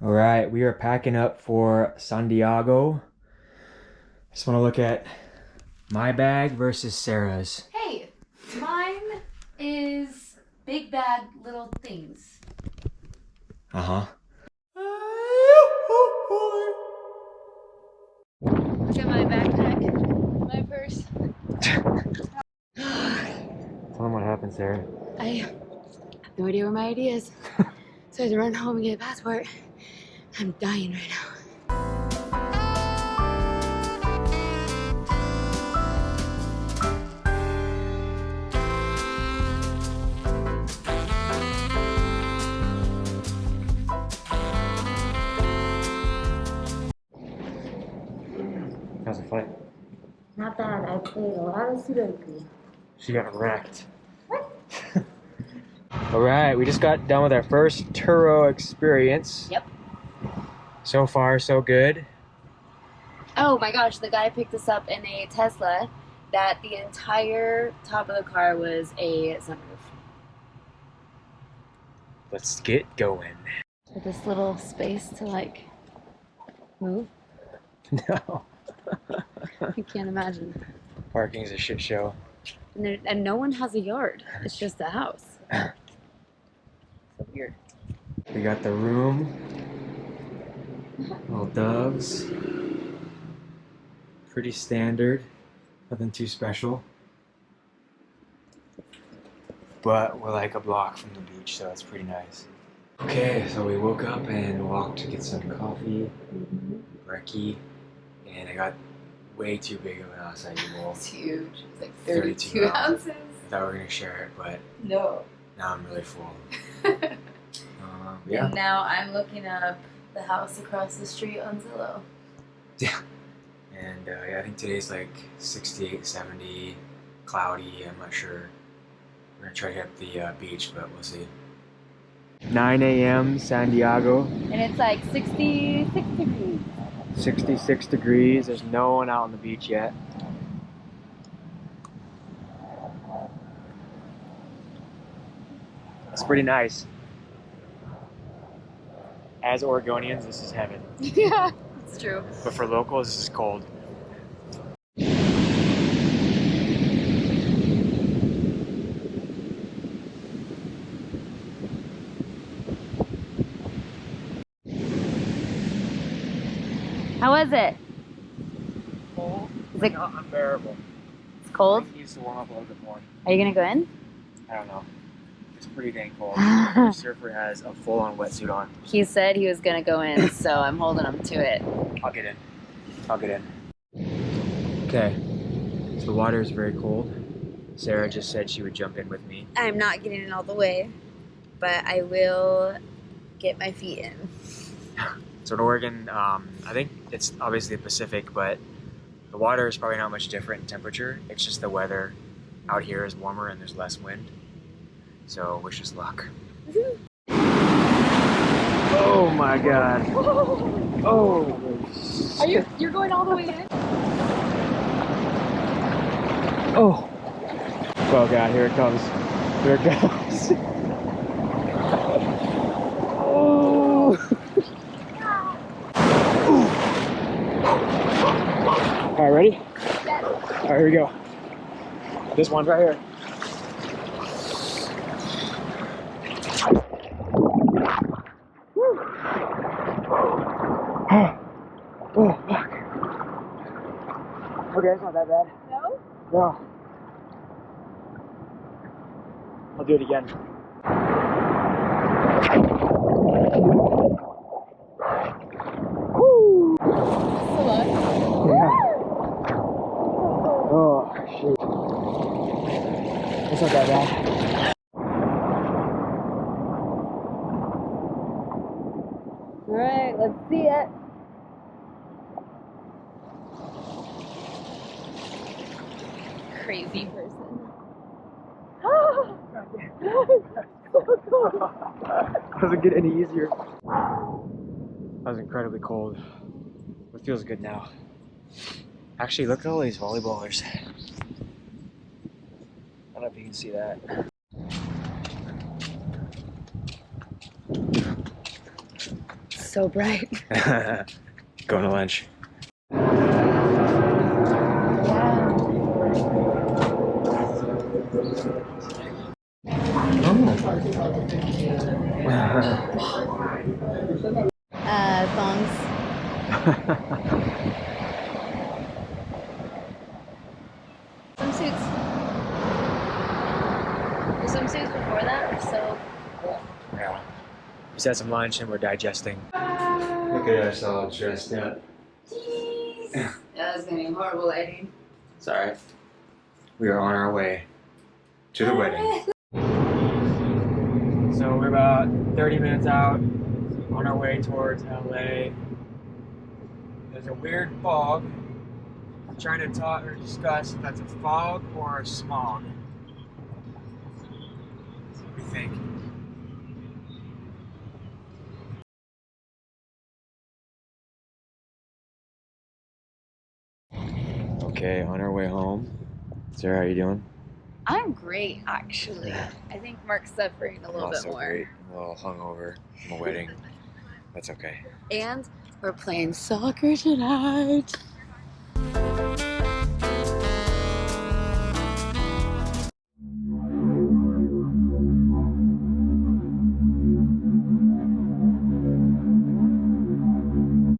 All right, we are packing up for San Diego. Just want to look at my bag versus Sarah's. Hey, mine is big bad little things. Uh-huh. Look at my backpack, my purse. Tell them what happened, Sarah. I have no idea where my ID is. So I had to run home and get a passport. I'm dying right now. How's the flight? Not bad. I played a lot of Sudoku. She got wrecked. What? All right, we just got done with our first Turo experience. Yep. So far, so good. Oh my gosh, the guy picked us up in a Tesla that the entire top of the car was a sunroof. Let's get going. With this little space to like move. No. I can't imagine. Parking's a shit show. And no one has a yard. It's just a house. So weird. We got the room. Little doves. Pretty standard. Nothing too special. But we're like a block from the beach, so it's pretty nice. Okay, so we woke up and walked to get some coffee, brekkie, and I got way too big of an acai bowl. It's huge. It's like 32 ounces. I thought we were gonna share it, but No. now I'm really full. Yeah. And now I'm looking up the house across the street on Zillow. Yeah. And yeah, I think today's like 68, 70, cloudy. I'm not sure. We're gonna try to hit the beach, but we'll see. 9 a.m. San Diego. And it's like 66 degrees. 66 degrees. There's no one out on the beach yet. It's pretty nice. As Oregonians, this is heaven. Yeah, it's true. But for locals, this is cold. How was it? Cold. Is it Not unbearable. It's cold? It needs to warm up a little bit more. Are you gonna go in? I don't know. It's pretty dang cold. The surfer has a full-on wetsuit on. He said he was gonna go in, so I'm holding him to it. I'll get in. I'll get in. Okay. So the water is very cold. Sarah just said she would jump in with me. I'm not getting in all the way, but I will get my feet in. So in Oregon, I think it's obviously the Pacific, but the water is probably not much different in temperature. It's just the weather out here is warmer and there's less wind. So wish us luck. Oh my God. Oh. You're going all the way in? Oh. Oh God, here it comes. Here it goes. Oh. All right, ready? Yes. All right, here we go. This one's right here. Oh, fuck. Okay, it's not that bad. No? No. I'll do it again. Woo! Yeah. Oh, shoot. It's not that bad. All right, let's see it. Crazy person. So cool. Doesn't get any easier. That was incredibly cold. It feels good now. Actually, look at all these volleyballers. I don't know if you can see that. so bright. Going to lunch. Thongs. Swimsuits. The swimsuits before that were so cool. Yeah. We just had some lunch and we're digesting. Look at us all dressed up. Jeez. Yeah, that's gonna be horrible lighting. It's alright. We are on our way to the wedding. So we're about 30 minutes out on our way towards LA. There's a weird fog. I'm trying to talk or discuss if that's a fog or a smog. What do you think? Okay, on our way home. Sarah, how are you doing? I'm great, actually. I think Mark's suffering a little bit more. Great. A little hungover from a wedding. That's okay. And we're playing soccer tonight.